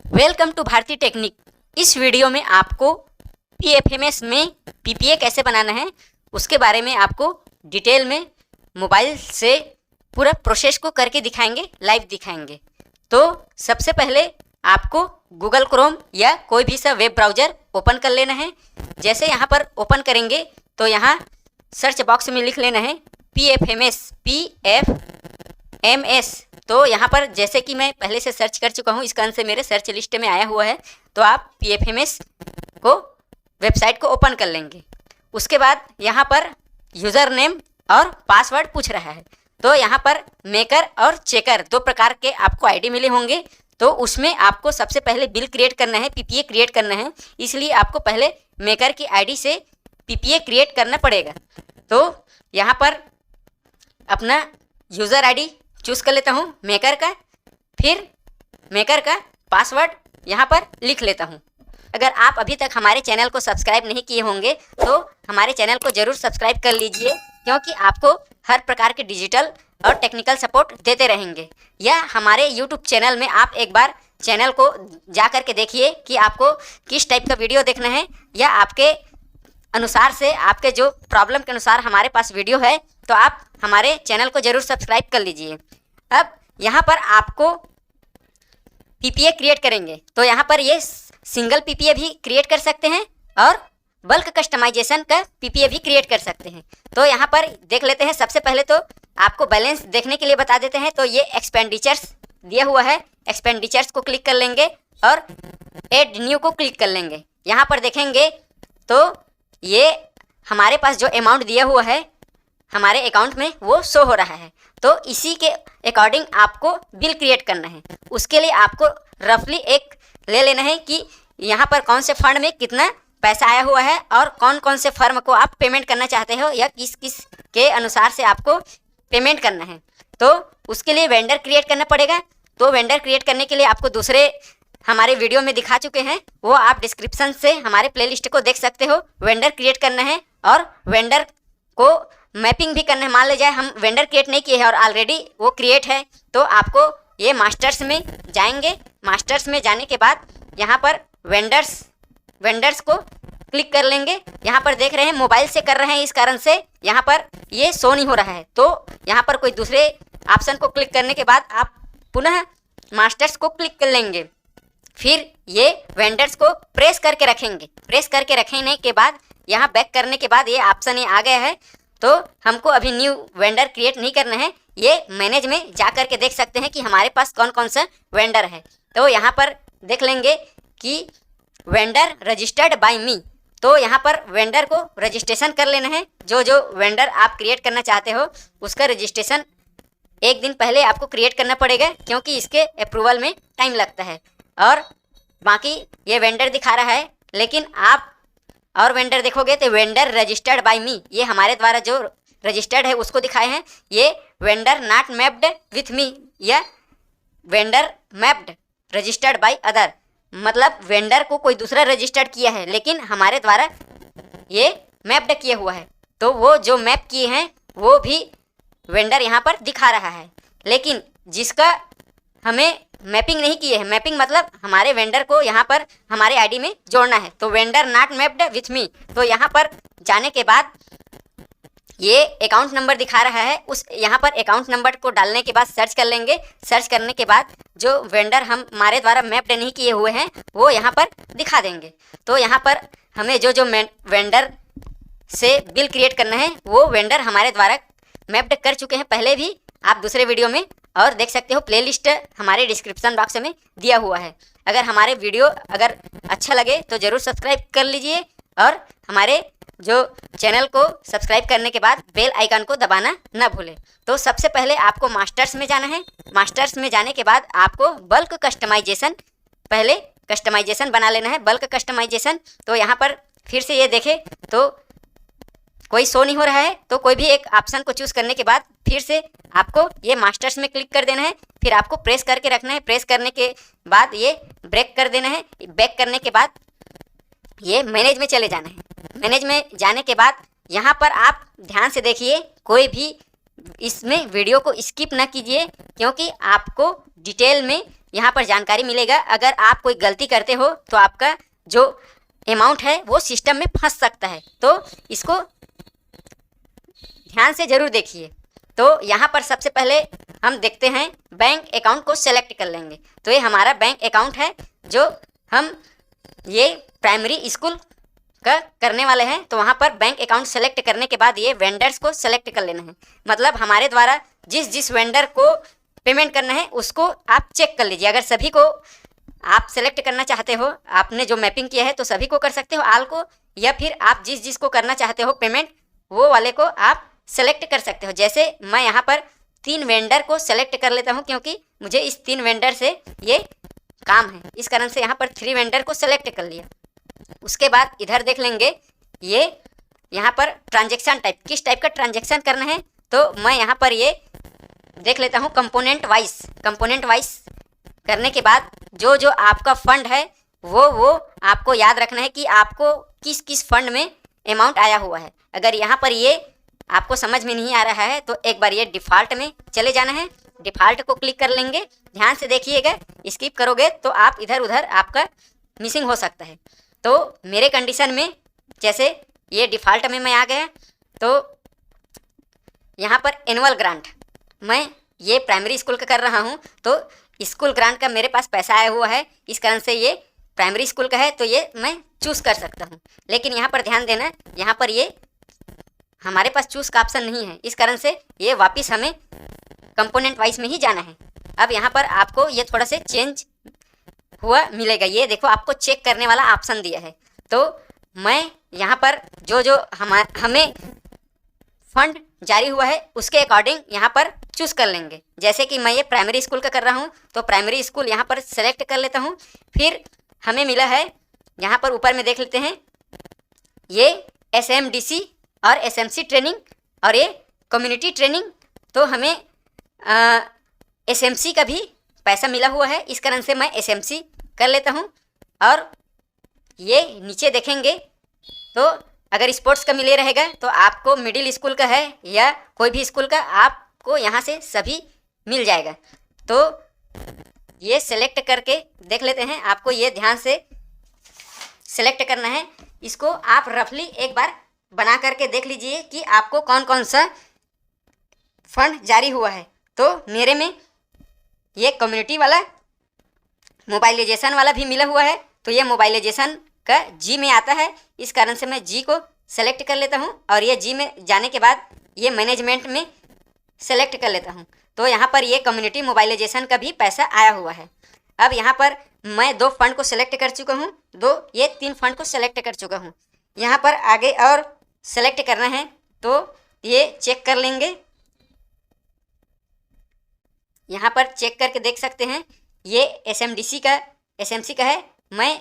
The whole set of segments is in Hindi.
Welcome to Bharti technic. इस वीडियो में आपको पीएफएमएस में पीपीए कैसे बनाना है उसके बारे में आपको डिटेल में मोबाइल से पूरा प्रोसेस को करके दिखाएंगे, लाइव दिखाएंगे। तो सबसे पहले आपको गूगल क्रोम या कोई भी सा वेब ब्राउज़र ओपन कर लेना है। जैसे यहाँ पर ओपन करेंगे तो यहाँ सर्च बॉक्स में लिख लेना है पीएफएमएस, PFMS। तो यहाँ पर जैसे कि मैं पहले से सर्च कर चुका हूँ, इसका आंसर मेरे सर्च लिस्ट में आया हुआ है, तो आप पीएफएमएस को वेबसाइट को ओपन कर लेंगे। उसके बाद यहाँ पर यूज़र नेम और पासवर्ड पूछ रहा है, तो यहाँ पर मेकर और चेकर दो प्रकार के आपको आईडी मिले होंगे। तो उसमें आपको सबसे पहले बिल क्रिएट करना है, पीपीए क्रिएट करना है, इसलिए आपको पहले मेकर की आईडी से पीपीए क्रिएट करना पड़ेगा। तो यहाँ पर अपना यूज़र आईडी चूज़ कर लेता हूँ मेकर का, फिर मेकर का पासवर्ड यहाँ पर लिख लेता हूँ। अगर आप अभी तक हमारे चैनल को सब्सक्राइब नहीं किए होंगे तो हमारे चैनल को ज़रूर सब्सक्राइब कर लीजिए, क्योंकि आपको हर प्रकार के डिजिटल और टेक्निकल सपोर्ट देते रहेंगे। या हमारे यूट्यूब चैनल में आप एक बार चैनल को जा कर के देखिए कि आपको किस टाइप का वीडियो देखना है, या आपके अनुसार से, आपके जो प्रॉब्लम के अनुसार हमारे पास वीडियो है, तो आप हमारे चैनल को ज़रूर सब्सक्राइब कर लीजिए। अब यहाँ पर आपको पीपीए क्रिएट करेंगे, तो यहाँ पर ये सिंगल पीपीए भी क्रिएट कर सकते हैं और बल्क कस्टमाइजेशन का पीपीए भी क्रिएट कर सकते हैं। तो यहाँ पर देख लेते हैं। सबसे पहले तो आपको बैलेंस देखने के लिए बता देते हैं। तो ये एक्सपेंडिचर्स दिया हुआ है, एक्सपेंडिचर्स को क्लिक कर लेंगे और एड न्यू को क्लिक कर लेंगे। यहाँ पर देखेंगे तो ये हमारे पास जो अमाउंट दिया हुआ है हमारे अकाउंट में वो शो हो रहा है। तो इसी के अकॉर्डिंग आपको बिल क्रिएट करना है। उसके लिए आपको रफली एक ले लेना है कि यहाँ पर कौन से फंड में कितना पैसा आया हुआ है और कौन कौन से फर्म को आप पेमेंट करना चाहते हो, या किस किस के अनुसार से आपको पेमेंट करना है। तो उसके लिए वेंडर क्रिएट करना पड़ेगा। तो वेंडर क्रिएट करने के लिए आपको दूसरे हमारे वीडियो में दिखा चुके हैं, वो आप डिस्क्रिप्शन से हमारे प्लेलिस्ट को देख सकते हो। वेंडर क्रिएट करना है और वेंडर को मैपिंग भी करना है। मान लीजिए हम वेंडर क्रिएट नहीं किए हैं और ऑलरेडी वो क्रिएट है, तो आपको ये मास्टर्स में जाएंगे। मास्टर्स में जाने के बाद यहाँ पर वेंडर्स को क्लिक कर लेंगे। यहाँ पर देख रहे हैं मोबाइल से कर रहे हैं, इस कारण से यहाँ पर ये शो नहीं हो रहा है। तो यहाँ पर कोई दूसरे ऑप्शन को क्लिक करने के बाद आप पुनः मास्टर्स को क्लिक कर लेंगे। फिर ये वेंडर्स को प्रेस करके रखेंगे। प्रेस करके रखने के बाद यहाँ बैक करने के बाद ये ऑप्शन ये आ गया है। तो हमको अभी न्यू वेंडर क्रिएट नहीं करना है। ये मैनेज में जा कर के देख सकते हैं कि हमारे पास कौन कौन सा वेंडर है। तो यहाँ पर देख लेंगे कि वेंडर रजिस्टर्ड बाय मी। तो यहाँ पर वेंडर को रजिस्ट्रेशन कर लेना है। जो जो वेंडर आप क्रिएट करना चाहते हो उसका रजिस्ट्रेशन एक दिन पहले आपको क्रिएट करना पड़ेगा, क्योंकि इसके अप्रूवल में टाइम लगता है। और बाकी ये वेंडर दिखा रहा है, लेकिन आप और वेंडर देखोगे तो वेंडर रजिस्टर्ड बाय मी, ये हमारे द्वारा जो रजिस्टर्ड है उसको दिखाए हैं। ये vendor not mapped with me या vendor mapped registered by other, मतलब वेंडर को कोई दूसरा रजिस्टर्ड किया है लेकिन हमारे द्वारा ये मैप्ड किया हुआ है। तो वो जो मैप किए हैं वो भी वेंडर यहाँ पर दिखा रहा है। लेकिन जिसका हमें मैपिंग नहीं किए है, मैपिंग मतलब हमारे वेंडर को यहाँ पर हमारे आईडी में जोड़ना है, तो वेंडर नॉट मैप्ड विथ मी। तो यहाँ पर जाने के बाद ये अकाउंट नंबर दिखा रहा है, उस यहाँ पर अकाउंट नंबर को डालने के बाद सर्च कर लेंगे। सर्च करने के बाद जो वेंडर हम हमारे द्वारा मैप्ड नहीं किए हुए हैं वो यहाँ पर दिखा देंगे। तो यहाँ पर हमें जो जो वेंडर से बिल क्रिएट करना है वो वेंडर हमारे द्वारा मैप्ड कर चुके हैं पहले भी, आप दूसरे वीडियो में और देख सकते हो। प्लेलिस्ट हमारे डिस्क्रिप्शन बॉक्स में दिया हुआ है। अगर हमारे वीडियो अगर अच्छा लगे तो ज़रूर सब्सक्राइब कर लीजिए, और हमारे जो चैनल को सब्सक्राइब करने के बाद बेल आइकन को दबाना ना भूलें। तो सबसे पहले आपको मास्टर्स में जाना है। मास्टर्स में जाने के बाद आपको बल्क कस्टमाइजेशन, पहले कस्टमाइजेशन बना लेना है, बल्क कस्टमाइजेशन। तो यहाँ पर फिर से ये देखें तो कोई शो नहीं हो रहा है, तो कोई भी एक ऑप्शन को चूज़ करने के बाद फिर से आपको ये मास्टर्स में क्लिक कर देना है। फिर आपको प्रेस करके रखना है। प्रेस करने के बाद ये ब्रेक कर देना है। बैक करने के बाद ये मैनेज में चले जाना है। मैनेज में जाने के बाद यहाँ पर आप ध्यान से देखिए, कोई भी इसमें वीडियो को स्किप ना कीजिए, क्योंकि आपको डिटेल में यहाँ पर जानकारी मिलेगा। अगर आप कोई गलती करते हो तो आपका जो अमाउंट है वो सिस्टम में फंस सकता है, तो इसको ध्यान से ज़रूर देखिए। तो यहाँ पर सबसे पहले हम देखते हैं, बैंक अकाउंट को सेलेक्ट कर लेंगे। तो ये हमारा बैंक अकाउंट है जो हम ये प्राइमरी स्कूल का करने वाले हैं। तो वहाँ पर बैंक अकाउंट सेलेक्ट करने के बाद ये वेंडर्स को सेलेक्ट कर लेना है। मतलब हमारे द्वारा जिस वेंडर को पेमेंट करना है उसको आप चेक कर लीजिए। अगर सभी को आप सेलेक्ट करना चाहते हो, आपने जो मैपिंग किया है तो सभी को कर सकते हो आल को, या फिर आप जिसको करना चाहते हो पेमेंट वो वाले को आप सेलेक्ट कर सकते हो। जैसे मैं यहाँ पर 3 वेंडर को सेलेक्ट कर लेता हूँ, क्योंकि मुझे इस 3 वेंडर से ये काम है, इस कारण से यहाँ पर 3 वेंडर को सेलेक्ट कर लिया। उसके बाद इधर देख लेंगे, ये यहाँ पर ट्रांजेक्शन टाइप, किस टाइप का ट्रांजेक्शन करना है। तो मैं यहाँ पर ये देख लेता हूँ कंपोनेंट वाइज करने के बाद जो आपका फंड है वो आपको याद रखना है कि आपको किस फंड में अमाउंट आया हुआ है। अगर यहाँ पर ये आपको समझ में नहीं आ रहा है तो एक बार ये डिफ़ॉल्ट में चले जाना है, डिफ़ॉल्ट को क्लिक कर लेंगे। ध्यान से देखिएगा, स्किप करोगे तो आप इधर उधर आपका मिसिंग हो सकता है। तो मेरे कंडीशन में जैसे ये डिफ़ॉल्ट में मैं आ गया, तो यहाँ पर एनुअल ग्रांट मैं ये प्राइमरी स्कूल का कर रहा हूँ, तो स्कूल ग्रांट का मेरे पास पैसा आया हुआ है, इस कारण से ये प्राइमरी स्कूल का है, तो ये मैं चूज़ कर सकता हूँ। लेकिन यहाँ पर ध्यान देना, यहाँ पर ये हमारे पास चूज़ का ऑप्शन नहीं है, इस कारण से ये वापस हमें कंपोनेंट वाइज में ही जाना है। अब यहाँ पर आपको ये थोड़ा से चेंज हुआ मिलेगा, ये देखो आपको चेक करने वाला ऑप्शन दिया है। तो मैं यहाँ पर जो हमें फंड जारी हुआ है उसके अकॉर्डिंग यहाँ पर चूज़ कर लेंगे। जैसे कि मैं ये प्राइमरी स्कूल का कर रहा हूँ, तो प्राइमरी स्कूल यहाँ पर सेलेक्ट कर लेता हूँ। फिर हमें मिला है, यहाँ पर ऊपर में देख लेते हैं, ये SMDC और SMC ट्रेनिंग और ये कम्युनिटी ट्रेनिंग। तो हमें SMC का भी पैसा मिला हुआ है, इस कारण से मैं SMC कर लेता हूँ। और ये नीचे देखेंगे तो अगर स्पोर्ट्स का मिले रहेगा तो आपको मिडिल स्कूल का है या कोई भी स्कूल का, आपको यहाँ से सभी मिल जाएगा। तो ये सेलेक्ट करके देख लेते हैं, आपको ये ध्यान से सेलेक्ट करना है। इसको आप रफली एक बार बना करके देख लीजिए कि आपको कौन कौन सा फंड जारी हुआ है। तो मेरे में ये कम्युनिटी वाला, मोबाइलाइजेशन वाला भी मिला हुआ है, तो ये मोबाइलाइजेशन का जी में आता है, इस कारण से मैं जी को सेलेक्ट कर लेता हूँ। और ये जी में जाने के बाद ये मैनेजमेंट में सेलेक्ट कर लेता हूँ। तो यहाँ पर ये कम्युनिटी मोबाइलाइजेशन का भी पैसा आया हुआ है। अब यहाँ पर मैं 2 फंड को सेलेक्ट कर चुका हूँ, ये 3 फंड को सेलेक्ट कर चुका हूँ। यहाँ पर आगे और सेलेक्ट करना है तो ये चेक कर लेंगे। यहाँ पर चेक करके देख सकते हैं, ये SMC का है।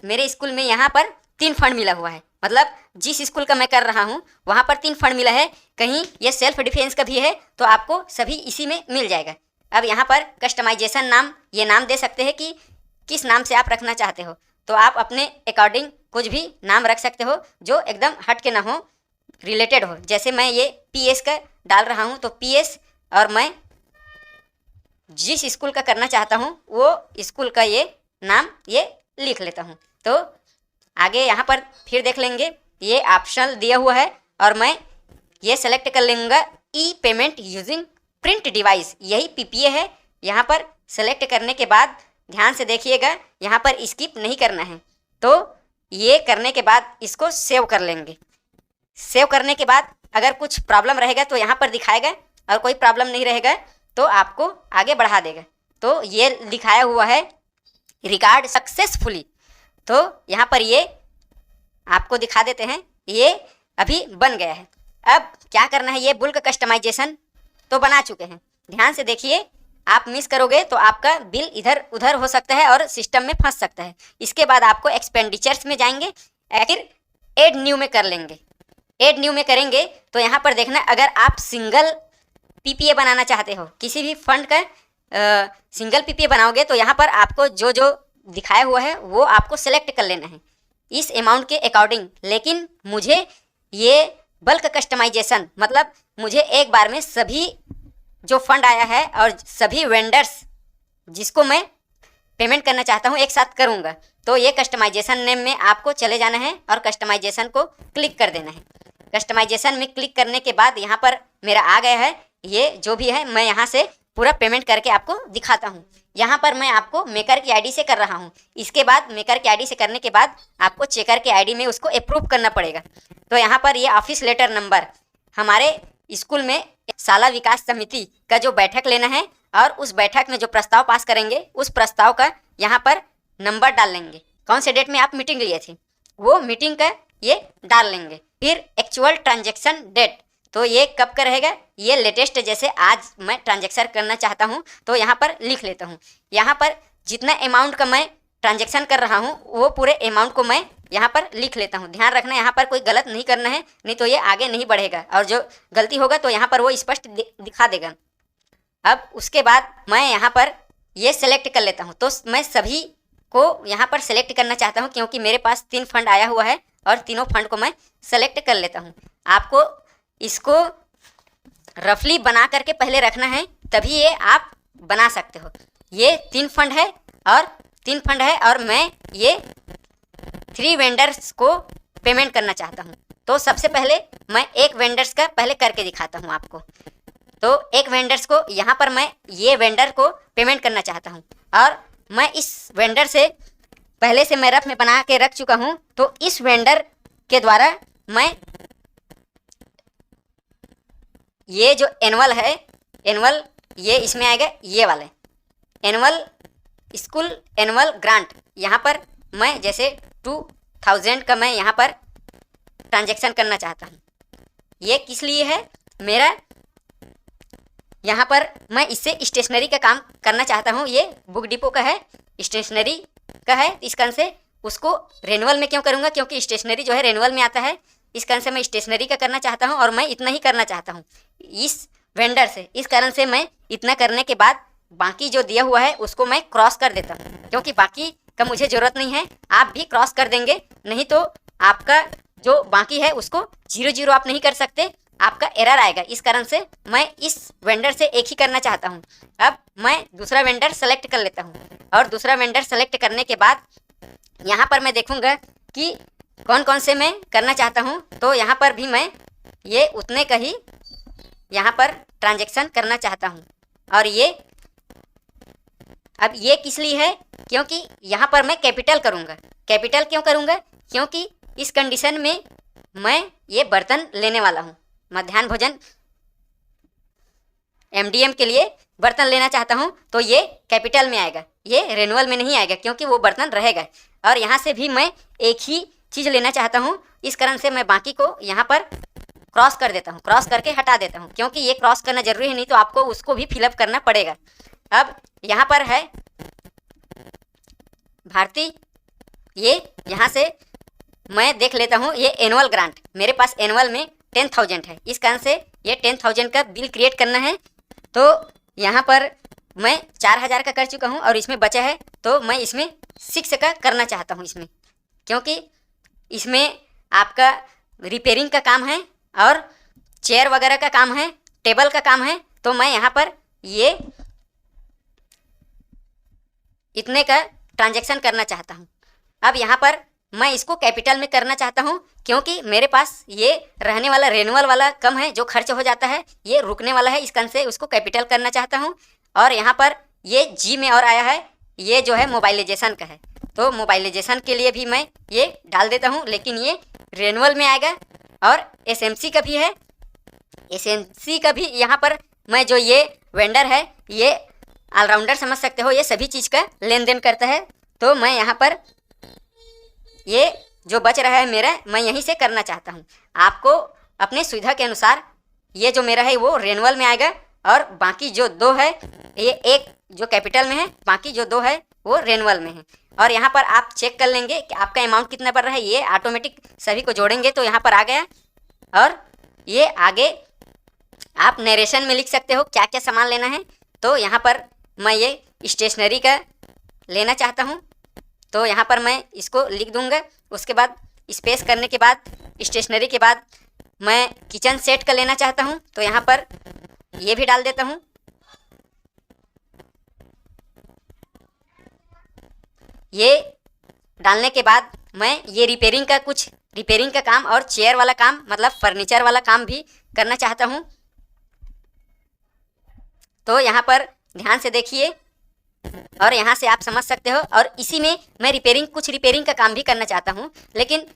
मेरे स्कूल में यहाँ पर 3 फंड मिला हुआ है, मतलब जिस स्कूल का मैं कर रहा हूँ वहाँ पर 3 फंड मिला है। कहीं ये सेल्फ डिफेंस का भी है तो आपको सभी इसी में मिल जाएगा। अब यहाँ पर कस्टमाइजेशन नाम, ये नाम दे सकते हैं कि किस नाम से आप रखना चाहते हो। तो आप अपने अकॉर्डिंग कुछ भी नाम रख सकते हो जो एकदम हट के ना हो, रिलेटेड हो। जैसे मैं ये PS का डाल रहा हूँ, तो PS और मैं जिस स्कूल का करना चाहता हूँ वो स्कूल का ये नाम ये लिख लेता हूँ। तो आगे यहाँ पर फिर देख लेंगे, ये ऑप्शन दिया हुआ है और मैं ये सेलेक्ट कर लूँगा ई पेमेंट यूजिंग प्रिंट डिवाइस, यही PPA है। यहाँ पर सेलेक्ट करने के बाद ध्यान से देखिएगा, यहाँ पर स्किप नहीं करना है। तो ये करने के बाद इसको सेव कर लेंगे। सेव करने के बाद अगर कुछ प्रॉब्लम रहेगा तो यहाँ पर दिखाएगा, और कोई प्रॉब्लम नहीं रहेगा तो आपको आगे बढ़ा देगा। तो ये दिखाया हुआ है रिकॉर्ड सक्सेसफुली, तो यहाँ पर ये आपको दिखा देते हैं, ये अभी बन गया है। अब क्या करना है, ये बुल्क कस्टमाइजेशन तो बना चुके हैं। ध्यान से देखिए, आप मिस करोगे तो आपका बिल इधर उधर हो सकता है और सिस्टम में फंस सकता है। इसके बाद आपको एक्सपेंडिचर्स में जाएंगे, फिर ऐड न्यू में कर लेंगे। ऐड न्यू में करेंगे तो यहाँ पर देखना, अगर आप सिंगल PPA बनाना चाहते हो, किसी भी फंड का सिंगल PPA बनाओगे तो यहाँ पर आपको जो दिखाया हुआ है वो आपको सेलेक्ट कर लेना है इस अमाउंट के अकॉर्डिंग। लेकिन मुझे ये बल्क कस्टमाइजेशन, मतलब मुझे एक बार में सभी जो फंड आया है और सभी वेंडर्स जिसको मैं पेमेंट करना चाहता हूँ एक साथ करूँगा, तो ये कस्टमाइजेशन नेम में आपको चले जाना है और कस्टमाइजेशन को क्लिक कर देना है। कस्टमाइजेशन में क्लिक करने के बाद यहाँ पर मेरा आ गया है, ये जो भी है मैं यहाँ से पूरा पेमेंट करके आपको दिखाता हूँ। यहाँ पर मैं आपको मेकर की आईडी से कर रहा हूँ। इसके बाद मेकर की आईडी से करने के बाद आपको चेकर की आईडी में उसको अप्रूव करना पड़ेगा। तो यहाँ पर ये ऑफिस लेटर नंबर, हमारे स्कूल में शाला विकास समिति का जो बैठक लेना है और उस बैठक में जो प्रस्ताव पास करेंगे उस प्रस्ताव का यहाँ पर नंबर डाल लेंगे। कौन से डेट में आप मीटिंग लिए थे वो मीटिंग का ये डाल लेंगे। फिर एक्चुअल ट्रांजैक्शन डेट, तो ये कब का रहेगा, ये लेटेस्ट, जैसे आज मैं ट्रांजैक्शन करना चाहता हूँ तो यहाँ पर लिख लेता हूँ। यहाँ पर जितना अमाउंट का मैं ट्रांजैक्शन कर रहा हूँ वो पूरे अमाउंट को मैं यहाँ पर लिख लेता हूँ। ध्यान रखना यहाँ पर कोई गलत नहीं करना है, नहीं तो ये आगे नहीं बढ़ेगा और जो गलती होगा तो यहाँ पर वो स्पष्ट दिखा देगा। अब उसके बाद मैं यहाँ पर ये सेलेक्ट कर लेता हूँ। तो मैं सभी को यहाँ पर सेलेक्ट करना चाहता हूँ क्योंकि मेरे पास 3 फंड आया हुआ है और तीनों फंड को मैं सेलेक्ट कर लेता हूँ। आपको इसको रफली बना करके पहले रखना है, तभी ये आप बना सकते हो। ये 3 फंड है और मैं ये 3 वेंडर्स को पेमेंट करना चाहता हूँ। तो सबसे पहले मैं एक वेंडर्स का पहले करके दिखाता हूँ आपको। तो एक वेंडर्स को यहाँ पर मैं ये वेंडर को पेमेंट करना चाहता हूँ और मैं इस वेंडर से पहले से मैं रफ में बना के रख चुका हूँ। तो इस वेंडर के द्वारा मैं ये जो एनुअल है, एनुअल ये इसमें आएगा, ये वाले एनुअल स्कूल एनुअल ग्रांट, यहाँ पर मैं जैसे 2000 का मैं यहाँ पर ट्रांजैक्शन करना चाहता हूँ। ये किस लिए है, मेरा यहाँ पर मैं इससे स्टेशनरी का काम करना चाहता हूँ। ये बुक डिपो का है, स्टेशनरी का है, इस कारण से उसको रेनुअल में क्यों करूँगा, क्योंकि स्टेशनरी जो है रेनुअल में आता है, इस कारण से मैं स्टेशनरी का करना चाहता हूँ और मैं इतना ही करना चाहता हूँ इस वेंडर से। इस कारण से मैं इतना करने के बाद बाकी जो दिया हुआ है उसको मैं क्रॉस कर देता हूँ, क्योंकि बाकी का मुझे ज़रूरत नहीं है। आप भी क्रॉस कर देंगे, नहीं तो आपका जो बाकी है उसको 0 आप नहीं कर सकते, आपका एरर आएगा। इस कारण से मैं इस वेंडर से एक ही करना चाहता हूँ। अब मैं दूसरा वेंडर सेलेक्ट कर लेता हूँ और दूसरा वेंडर सेलेक्ट करने के बाद यहाँ पर मैं देखूँगा कि कौन कौन से मैं करना चाहता हूँ। तो यहाँ पर भी मैं ये उतने का ही यहाँ पर ट्रांजैक्शन करना चाहता हूँ। और ये अब ये किस लिए है, क्योंकि यहाँ पर मैं कैपिटल करूँगा। कैपिटल क्यों करूँगा, क्योंकि इस कंडीशन में मैं ये बर्तन लेने वाला हूँ, मध्याह्न भोजन MDM के लिए बर्तन लेना चाहता हूँ। तो ये कैपिटल में आएगा, ये रेनुअल में नहीं आएगा क्योंकि वो बर्तन रहेगा। और यहाँ से भी मैं एक ही चीज़ लेना चाहता हूँ, इस कारण से मैं बाकी को यहाँ पर क्रॉस कर देता हूँ, क्रॉस करके हटा देता हूँ, क्योंकि ये क्रॉस करना जरूरी है, नहीं तो आपको उसको भी फिलअप करना पड़ेगा। अब यहाँ पर है भारती, ये यहाँ से मैं देख लेता हूँ, ये एनुअल ग्रांट मेरे पास एनुअल में 10,000 है, इस कारण से ये 10,000 का बिल क्रिएट करना है। तो यहाँ पर मैं 4,000 का कर चुका हूँ और इसमें बचा है, तो मैं इसमें 6 का करना चाहता हूँ इसमें, क्योंकि इसमें आपका रिपेयरिंग का काम है और चेयर वगैरह का काम है, टेबल का काम है। तो मैं यहाँ पर ये इतने का ट्रांजैक्शन करना चाहता हूँ। अब यहाँ पर मैं इसको कैपिटल में करना चाहता हूँ, क्योंकि मेरे पास ये रहने वाला रेनुअल वाला कम है, जो खर्च हो जाता है ये रुकने वाला है, इस कारण से उसको कैपिटल करना चाहता हूँ। और यहाँ पर ये जी में और आया है, ये जो है मोबाइलाइजेशन का है, तो मोबाइलाइजेशन के लिए भी मैं ये डाल देता हूँ, लेकिन ये रेनुअल में आएगा। और SMC का भी है, SMC का भी यहाँ पर मैं जो ये वेंडर है ये ऑलराउंडर समझ सकते हो, ये सभी चीज़ का लेन देन करता है। तो मैं यहाँ पर ये जो बच रहा है मेरा, मैं यहीं से करना चाहता हूँ। आपको अपने सुविधा के अनुसार ये जो मेरा है वो रेनुअल में आएगा और बाकी जो 2 है, ये एक जो कैपिटल में है, बाकी जो 2 है वो रेनुअल में है। और यहाँ पर आप चेक कर लेंगे कि आपका अमाउंट कितना पड़ रहा है, ये ऑटोमेटिक सभी को जोड़ेंगे तो यहाँ पर आ गया। और ये आगे आप नरेशन में लिख सकते हो क्या क्या सामान लेना है। तो यहाँ पर मैं ये स्टेशनरी का लेना चाहता हूँ, तो यहाँ पर मैं इसको लिख दूँगा। उसके बाद स्पेस करने के बाद स्टेशनरी के बाद मैं किचन सेट का लेना चाहता हूँ, तो यहाँ पर ये भी डाल देता हूँ। ये डालने के बाद मैं ये रिपेयरिंग का काम और चेयर वाला काम मतलब फर्नीचर वाला काम भी करना चाहता हूँ। तो यहाँ पर ध्यान से देखिए और यहाँ से आप समझ सकते हो। और इसी में मैं कुछ रिपेयरिंग का काम भी करना चाहता हूँ, लेकिन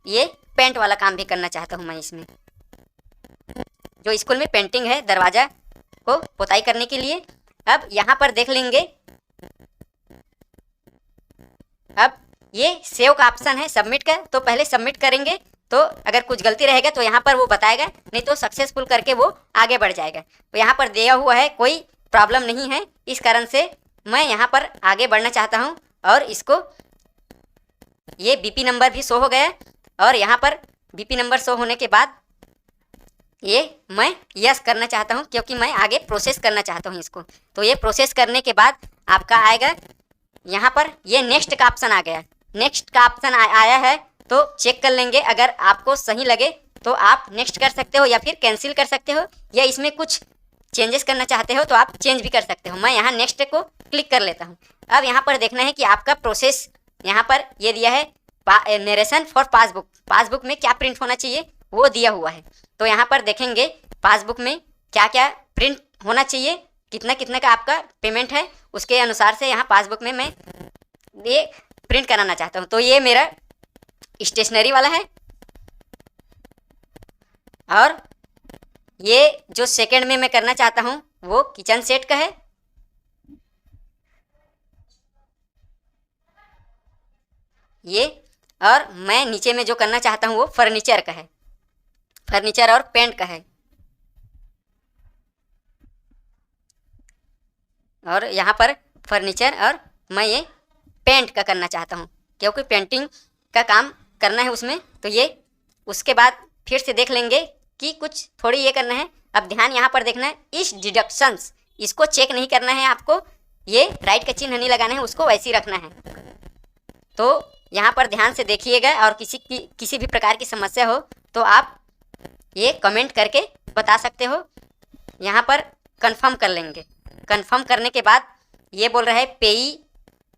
ये पेंट वाला काम भी करना चाहता हूँ मैं इसमें। जो स्कूल में पेंटिंग है दरवाज़ा को पोताई करने के लिए। अब यहाँ पर देख लेंगे, अब ये सेव का ऑप्शन है सबमिट का, तो पहले सबमिट करेंगे। तो अगर कुछ गलती रहेगा तो यहाँ पर वो बताएगा, नहीं तो सक्सेसफुल करके वो आगे बढ़ जाएगा। तो यहाँ पर दिया हुआ है कोई प्रॉब्लम नहीं है, इस कारण से मैं यहाँ पर आगे बढ़ना चाहता हूँ। और इसको ये बीपी नंबर भी शो हो गया और यहाँ पर बीपी नंबर शो होने के बाद ये मैं यस करना चाहता हूँ, क्योंकि मैं आगे प्रोसेस करना चाहता हूँ इसको। तो ये प्रोसेस करने के बाद आपका आएगा यहाँ पर ये नेक्स्ट का ऑप्शन आ गया। नेक्स्ट का ऑप्शन आया है तो चेक कर लेंगे, अगर आपको सही लगे तो आप नेक्स्ट कर सकते हो या फिर कैंसिल कर सकते हो, या इसमें कुछ चेंजेस करना चाहते हो तो आप चेंज भी कर सकते हो। मैं यहाँ नेक्स्ट को क्लिक कर लेता हूँ। अब यहाँ पर देखना है कि आपका प्रोसेस, यहाँ पर ये दिया है नरेशन फॉर पासबुक। पासबुक में क्या प्रिंट होना चाहिए वो दिया हुआ है। तो यहाँ पर देखेंगे पासबुक में क्या क्या प्रिंट होना चाहिए, कितना कितना का आपका पेमेंट है, उसके अनुसार से यहाँ पासबुक में मैं ये प्रिंट कराना चाहता हूँ। तो ये मेरा स्टेशनरी वाला है और ये जो सेकंड में मैं करना चाहता हूँ वो किचन सेट का है। ये और मैं नीचे में जो करना चाहता हूँ वो फर्नीचर का है, फर्नीचर और पेंट का है। और यहाँ पर फर्नीचर और मैं ये पेंट का करना चाहता हूँ, क्योंकि पेंटिंग का काम करना है उसमें। तो ये उसके बाद फिर से देख लेंगे कि कुछ थोड़ी ये करना है। अब ध्यान यहाँ पर देखना है, इस डिडक्शंस इसको चेक नहीं करना है आपको, ये राइट का चिन्ह नहीं लगाना है, उसको वैसे ही रखना है। तो यहाँ पर ध्यान से देखिएगा और किसी भी प्रकार की समस्या हो तो आप ये कमेंट करके बता सकते हो। यहाँ पर कंफर्म कर लेंगे। कंफर्म करने के बाद ये बोल रहा है पेई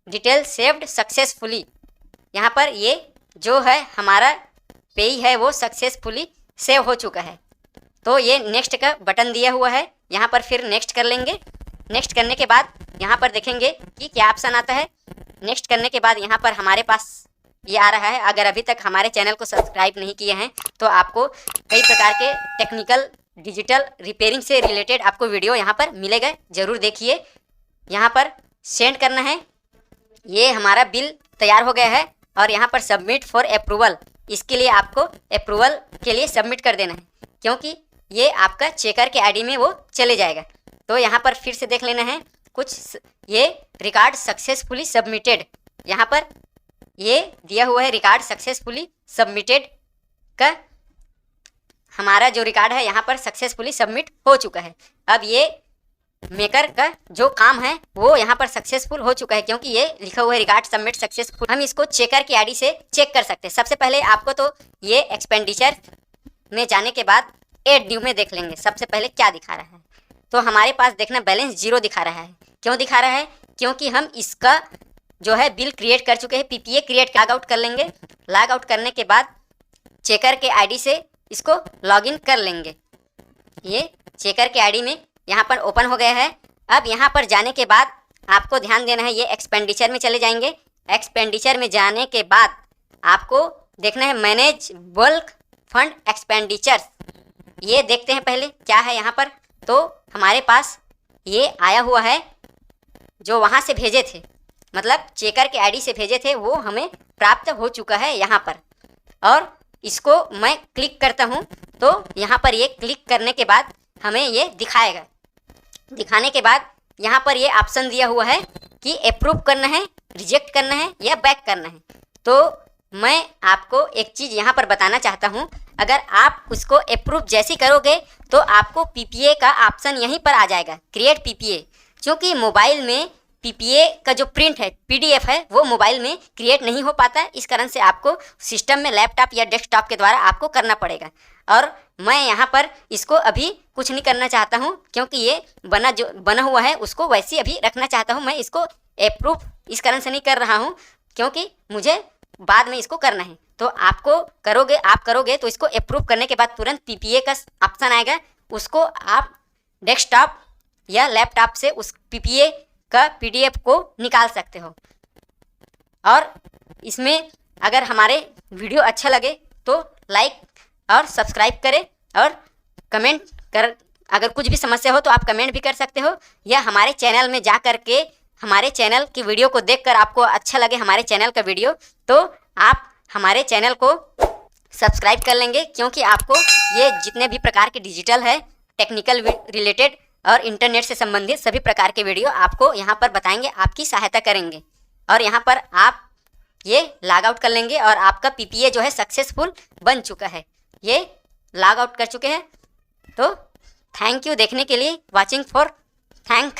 डिटेल सेव्ड सक्सेसफुली। यहाँ पर ये जो है हमारा पेई है वो सक्सेसफुली सेव हो चुका है। तो ये नेक्स्ट का बटन दिया हुआ है, यहाँ पर फिर नेक्स्ट कर लेंगे। नेक्स्ट करने के बाद यहाँ पर देखेंगे कि क्या ऑप्शन आता है। नेक्स्ट करने के बाद यहाँ पर हमारे पास ये आ रहा है, अगर अभी तक हमारे चैनल को सब्सक्राइब नहीं किए हैं तो आपको कई प्रकार के टेक्निकल डिजिटल रिपेयरिंग से रिलेटेड आपको वीडियो यहाँ पर मिलेगा, ज़रूर देखिए। यहाँ पर सेंड करना है। ये हमारा बिल तैयार हो गया है और यहाँ पर सबमिट फॉर अप्रूवल, इसके लिए आपको अप्रूवल के लिए सबमिट कर देना है, क्योंकि ये आपका चेकर के आईडी में वो चले जाएगा। तो यहाँ पर फिर से देख लेना है कुछ, ये रिकॉर्ड सक्सेसफुली सबमिटेड, यहाँ पर ये दिया हुआ है रिकॉर्ड सक्सेसफुली सबमिटेड का हमारा जो रिकॉर्ड है यहाँ पर सक्सेसफुली सबमिट हो चुका है। अब ये मेकर का जो काम है वो यहाँ पर सक्सेसफुल हो चुका है, क्योंकि ये लिखा हुआ है रिकॉर्ड सबमिट सक्सेसफुल। हम इसको चेकर की आईडी से चेक कर सकते हैं। सबसे पहले आपको तो ये एक्सपेंडिचर में जाने के बाद एड न्यू में देख लेंगे सबसे पहले क्या दिखा रहा है। तो हमारे पास देखना बैलेंस 0 दिखा रहा है। क्यों दिखा रहा है? क्योंकि हम इसका जो है बिल क्रिएट कर चुके हैं, पीपीए क्रिएट लॉग आउट कर लेंगे। लॉग आउट करने के बाद चेकर के आईडी से इसको लॉगिन कर लेंगे। ये चेकर के आईडी में यहाँ पर ओपन हो गया है। अब यहाँ पर जाने के बाद आपको ध्यान देना है, ये एक्सपेंडिचर में चले जाएंगे। एक्सपेंडिचर में जाने के बाद आपको देखना है मैनेज बल्क फंड एक्सपेंडिचर्स। ये देखते हैं पहले क्या है यहाँ पर। तो हमारे पास ये आया हुआ है, जो वहाँ से भेजे थे, मतलब चेकर के आईडी से भेजे थे, वो हमें प्राप्त हो चुका है यहाँ पर। और इसको मैं क्लिक करता हूँ तो यहाँ पर ये क्लिक करने के बाद हमें ये दिखाएगा। दिखाने के बाद यहाँ पर ये ऑप्शन दिया हुआ है कि अप्रूव करना है, रिजेक्ट करना है या बैक करना है। तो मैं आपको एक चीज़ यहाँ पर बताना चाहता हूँ, अगर आप उसको अप्रूव जैसी करोगे तो आपको पीपीए का ऑप्शन यहीं पर आ जाएगा, क्रिएट पीपीए। क्योंकि मोबाइल में पीपीए का जो प्रिंट है, पीडीएफ है, वो मोबाइल में क्रिएट नहीं हो पाता है। इस कारण से आपको सिस्टम में लैपटॉप या डेस्कटॉप के द्वारा आपको करना पड़ेगा। और मैं यहाँ पर इसको अभी कुछ नहीं करना चाहता हूँ, क्योंकि ये बना हुआ है उसको वैसे अभी रखना चाहता हूँ। मैं इसको अप्रूव इस कारण से नहीं कर रहा हूँ क्योंकि मुझे बाद में इसको करना है। तो आप करोगे तो इसको अप्रूव करने के बाद तुरंत पीपीए का ऑप्शन आएगा, उसको आप डेस्कटॉप या लैपटॉप से उस पीपीए का पीडीएफ को निकाल सकते हो। और इसमें अगर हमारे वीडियो अच्छा लगे तो लाइक और सब्सक्राइब करें, और कमेंट कर, अगर कुछ भी समस्या हो तो आप कमेंट भी कर सकते हो, या हमारे चैनल में जा कर के हमारे चैनल की वीडियो को देखकर आपको अच्छा लगे हमारे चैनल का वीडियो, तो आप हमारे चैनल को सब्सक्राइब कर लेंगे, क्योंकि आपको ये जितने भी प्रकार के डिजिटल है, टेक्निकल रिलेटेड और इंटरनेट से संबंधित सभी प्रकार के वीडियो आपको यहाँ पर बताएंगे, आपकी सहायता करेंगे। और यहाँ पर आप ये लॉग आउट कर लेंगे और आपका पीपीए जो है सक्सेसफुल बन चुका है, ये लॉग आउट कर चुके हैं। तो थैंक यू देखने के लिए, वॉचिंग फॉर थैंक